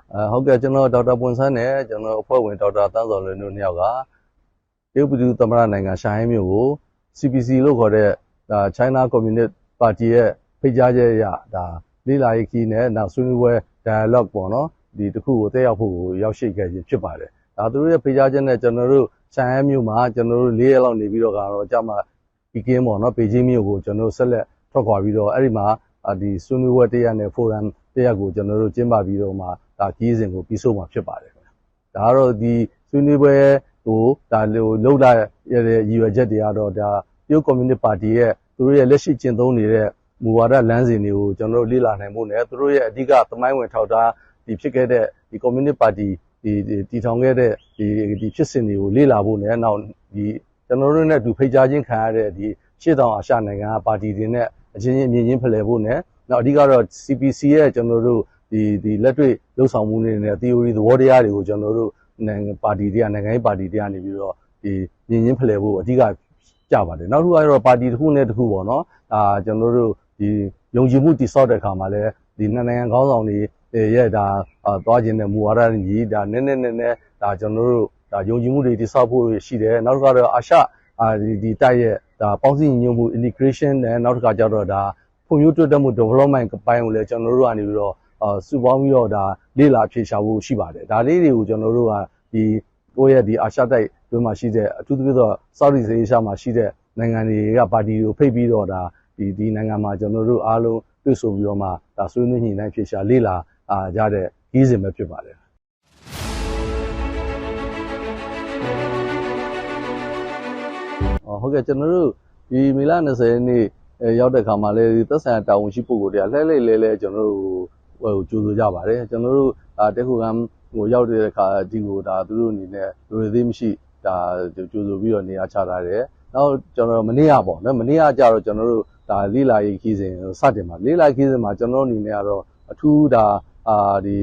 ဟုတ်ကဲ့ကျွန်တော်ဒေါက်တာပွန်ဆန်းနဲ့ကျွန်တော်အဖွဲ့ဝင်ဒေါက်တာတန်းစော်လွင်တို့နှစ်ယောက်ကတရုတ်ပြည်သူ့သမ္မတနိုင်ငံရှန်ဟိုင်းမြို့ကို CPC လို့ခေါ်တဲ့China Communist Party ရဲ့ဖိတ်ကြားချက်အရလေ့လာရေးခီးနဲ့နောက်ဆွေးနွေးပွဲ dialogue ပေါ့နော်ဒီတစ်ခုကိုတက်ရောက်ဖို့ရောက်ရှိခဲ့ခြင်းဖြစ်ပါတယ်သူတို့ရဲ့ဖိတ်ကြားချက်နဲ့ကျွန်တော်တို့ရှန်ဟိုင်းမြို့မှာကျွန်တော်တို့4ရက်လောက်နေပြီးတော့ကတော့ကြာမှဒီကင်းပေါ့နော်ပေကျင်းမြို့ကိုကျွန်တော်ဆက်လက်ထွက်ခွာပြီးတော့အဲ့ဒီမှာဒီဆွေးနွေးပွဲတစ်ရက်နဲ့ forum တစ်ရက်ကိုကျွန်တော်တို့ကျင်းပပြီးတော့မှကြီးစဉ်ကိုပြီးဆုံးမှာဖြစ်ပါတယ်ဒါကတော့ဒီဆွေးနွေးပွဲကိုလောက်လာရတဲ့ရည်ရွယ်ချက်တွေကတော့တရုတ်ကွန်မြူနစ်ပါတီရဲ့သူတို့ရဲ့လက်ရှိကျင့်သုံးနေတဲ့မူဝါဒလမ်းစဉ်တွေကိုကျွန်တော်တို့လေ့လာနိုင်ဖို့နဲ့သူတို့ရဲ့အဓိကသမိုင်းဝင်ထောက်ထားဒီဖြစ်ခဲ့တဲ့ဒီကွန်မြူနစ်ပါတီဒီတည်ထောင်ခဲ့တဲ့ဒီဖြစ်စဉ်တွေကိုလေ့လာဖို့နဲ့နောက်ဒီကျွန်တော်တို့နဲ့သူဖိတ်ကြားခြင်းခံရတဲ့ဒီရှေ့တောင်အာရှနိုင်ငံပါတီတွေနဲ့အချင်းချင်းအမြင်ချင်းဖလှယ်ဖို့နဲ့နောက်အဓိကတော့ CPC ရဲ့ကျွန်တော်တို့ဒီလက်တွေ့လှုပ်ဆောင်မှုတွေနဲ့ theory သဘောတရားတွေကိုကျွန်တော်တို့နိုင်ငံပါတီတွေကနိုင်ငံရေးပါတီတွေကနေပြီးတော့ဒီမြင်ချင်းဖလှယ်ဖို့အဓိကကြပါတယ်နောက်တစ်ခုကတော့ပါတီတစ်ခုနဲ့တစ်ခုပေါ့နော်ကျွန်တော်တို့ဒီယုံကြည်မှုတည်ဆောက်တဲ့အခါမှာလည်းဒီနိုင်ငံခေါင်းဆောင်တွေရဲ့သွားခြင်းတဲ့မူဝါဒကြီးနည်းနည်းကျွန်တော်တို့ယုံကြည်မှုတွေတည်ဆောက်ဖို့ရှိတယ်နောက်တစ်ခါတော့အာရှဒီတိုက်ရဲ့ပေါင်းစည်းညီညွတ်မှု integration နဲ့နောက်တစ်ခါကျတော့ဖွံ့ဖြိုးတိုးတက်မှု development ပိုင်းကိုလည်းကျွန်တော်တို့ကနေပြီးတော့စုပေါင်းပြီးတော့လေ့လာဖြေရှာဖို့ရှိပါတယ်ဒါလေးတွေကိုကျွန်တော်တို့ကဒီကိုယ့်ရဲ့ဒီအာရှတိုက်တွင်းမှာရှိတဲ့အထူးသဖြင့်တော့ Southeast Asia မှာရှိတဲ့နိုင်ငံတွေကပါတီကိုဖိတ်ပြီးတော့ဒီနိုင်ငံမှာကျွန်တော်တို့အားလုံးတွေ့ဆုံပြီးတော့မှဆွေးနွေးညှိနှိုင်းဖြေရှာလေ့လာကြတဲ့ကြီးစဉ်ပဲဖြစ်ပါတယ်ဟုတ်ကဲ့ကျွန်တော်တို့ဒီမေလ20ရက်နေ့ရောက်တဲ့ခါမှာလေသက်ဆိုင်ရာတာဝန်ရှိပုဂ္ဂိုလ်တွေကလှည့်လဲကျွန်တော်တို့ကြိုဆိုကြပါတယ်ကျွန်တော်တို့တက်ခုကံရောက်တဲ့အခါဒီကိုသူတို့အနေနဲ့လူတွေသိမရှိကြိုဆိုပြီးတော့နေရာချထားတယ်နောက်ကျွန်တော်မနေ့ကပေါ့နော်မနေ့ကကြတော့ကျွန်တော်တို့လေ့လာရေးခီးစဉ်စတင်ပါလေ့လာခီးစဉ်မှာကျွန်တော်အနေနဲ့ကတော့အထူးဒ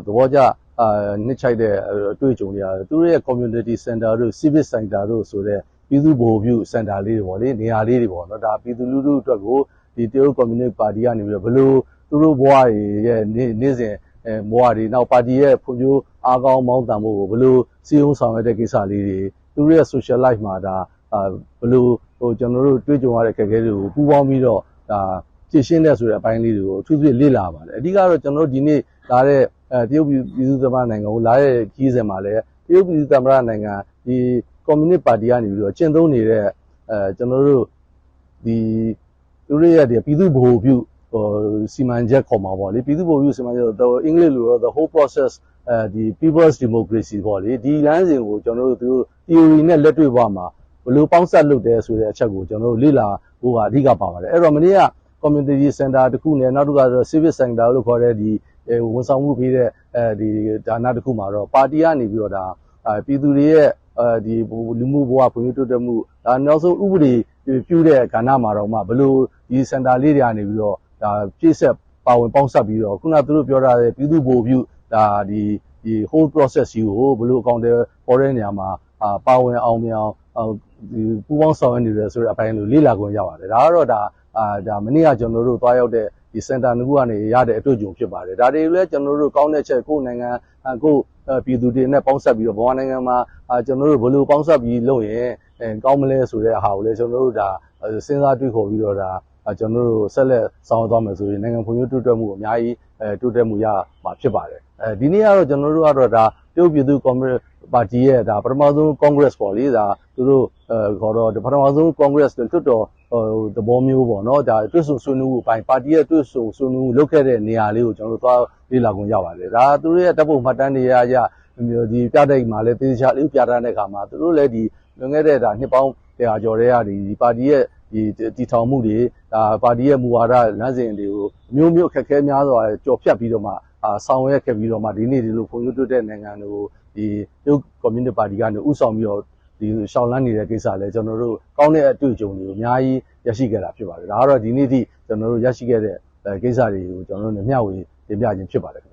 ီသဘောကျနှစ်ချိုက်တဲ့အတွေ့အကြုံတွေကသူတို့ရဲ့ community center တို့ civic center တို့ဆိုတဲ့ပြည်သူ့ဗဟိုပြုစင်တာလေးတွေပေါ့လေနေရာလေးတွေပေါ့နော်ပြည်သူလူထုအတွက်ကိုဒီတရုတ်ကွန်မြူနစ်ပါတီကနေပြီးတော့ဘယ်လိုသူတို့ဘဝရဲ့နေ့စဉ်ဘဝတွေနောက်ပါတီရဲ့ဖွံ့ဖြိုးအားကောင်းမောင်းတန်မှုကိုဘယ်လိုစီးရုံးဆောင်ရွက်တဲ့ကိစ္စလေးတွေသူတို့ရဲ့ social life မှာဘယ်လိုကျွန်တော်တို့တွေ့ကြုံရတဲ့ခက်ခဲတွေကိုပူးပေါင်းပြီးတော့ဖြည့်ရှင်းတဲ့ဆိုတဲ့အပိုင်းလေးတွေကိုအထူးသဖြင့်လေ့လာပါတယ်အဓိကတော့ကျွန်တော်တို့ဒီနေ့လာတဲ့တရုတ်ပြည်သူ့သမ္မတနိုင်ငံကိုလာတဲ့ကြီးစဉ်မှာလည်းတရုတ်ပြည်သူ့သမ္မတနိုင်ငံဒီကွန်မြူနစ်ပါတီကနေပြီးတော့ကျင့်သုံးနေတဲ့ကျွန်တော်တို့ဒီသူတို့ရဲ့ပြည်သူ့ဗဟိုပြုစီမံချက်ခေါ်မှာပေါ့လေပြည်သူ့ဗဟိုပြုစီမံချက်အင်္ဂလိပ်လိုတော့ the whole process ဒီ people's democracy ပေါ့လေဒီလမ်းစဉ်ကိုကျွန်တော်တို့သူတို့ theory နဲ့လက်တွေ့ဘဝမှာဘယ်လိုပေါင်းစပ်လုပ်တယ်ဆိုတဲ့အချက်ကိုကျွန်တော်တို့လေ့လာဖို့ကအဓိကပါပါတယ်အဲ့တော့မနေ့က community center တစ်ခုနဲ့နောက်တစ်ခါတော့ civic center လို့ခေါ်တဲ့ဒီဝန်ဆောင်မှုပေးတဲ့ဒီဒါနတစ်ခုမှာတော့ပါတီကနေပြီးတော့ပြည်သူတွေရဲ့ဒီလူမှုဘဝဖွံ့ဖြိုးတိုးတက်မှုနောက်ဆုံးဥပဒေပြုတဲ့ကဏ္ဍမှာတော့မှဘယ်လိုဒီစင်တာလေးတွေကနေပြီးတော့ပြည့်စက်ပါဝင်ပေါင်းစပ်ပြီးတော့ခုနသူတို့ပြောထားတဲ့ပြည်သူ့ဗဟိုပြုဒီ whole process ကြီးကိုဘယ်လိုအကောင့်တွေပေါ်တဲ့နေရာမှာပါဝင်အောင်မြောင်ဒီပူးပေါင်းဆောင်ရွက်နေတယ်ဆိုတဲ့အပိုင်းကိုလေ့လာခွင့်ရပါတယ်ဒါကတော့မနေ့ကကျွန်တော်တို့တွားရောက်တဲ့ဒီစင်တာတစ်ခုကနေရတဲ့အတွေ့အကြုံဖြစ်ပါတယ်ဒါတွေလည်းကျွန်တော်တို့ကောင်းတဲ့ချက်ကိုယ်နိုင်ငံကိုပြည်သူတွေနဲ့ပေါင်းစပ်ပြီးတော့ဗမာနိုင်ငံမှာကျွန်တော်တို့ဘယ်လိုပေါင်းစပ်ပြီးလုပ်ရင်ကောင်းမလဲဆိုတဲ့ဟာကိုလည်းကျွန်တော်တို့စဉ်းစားတွေးခေါ်ပြီးတော့ကျွန်တော်တို့ဆက်လက်ဆောင်ရွက်သွားမယ်ဆိုရင်နိုင်ငံဖွံ့ဖြိုးတိုးတက်မှုအများကြီးတိုးတက်မှုရမှာဖြစ်ပါတယ်ဒီနေ့ကတော့ကျွန်တော်တို့ကတော့တရုတ်ပြည်သူ့ကွန်မြူနစ်ပါတီရဲ့ပထမဆုံး congress ပေါ့လေသူတို့ခေါ်တော့ပထမဆုံး congress လွတ်တော်သဘောမျိုးပေါ့နော်တွေ့ဆုံဆွေးနွေးမှုအပိုင်းပါတီရဲ့တွေ့ဆုံဆွေးနွေးမှုလုပ်ခဲ့တဲ့နေရာလေးကိုကျွန်တော်တို့သွားလေ့လာခွင့်ရပါတယ်သူတို့ရဲ့တပ်ပုံမှတ်တမ်းတွေရဒီပြတိုက်မှာလည်းတေချာလေးပြထားတဲ့အခါမှာသူတို့လည်းဒီလွန်ခဲ့တဲ့နှစ်ပေါင်း100ကျော်တဲ့ဒီပါတီရဲ့ဒီတည်ထောင်မှုတွေပါတီရဲ့မူဝါဒလမ်းစဉ်တွေကိုမျိုးအခက်အခဲများစွာကြော်ဖြတ်ပြီးတော့မှဆောင်ရွက်ခဲ့ပြီးတော့မှဒီနေ့ဒီလိုဖွံ့ဖြိုးတိုးတက်နိုင်ငံတွေကိုဒီရုပ်ကွန်မြူနစ်ပါတီကနေဥဆောင်ပြီးတော့ဒီရှောင်းလန်းနေတဲ့ကိစ္စလည်းကျွန်တော်တို့ကောင်းတဲ့အတွေ့အကြုံတွေကိုအများကြီးရရှိခဲ့တာဖြစ်ပါတယ်ဒါကတော့ဒီနေ့ထိကျွန်တော်တို့ရရှိခဲ့တဲ့ကိစ္စတွေကိုကျွန်တော်တို့မျှဝေတင်ပြခြင်းဖြစ်ပါတယ်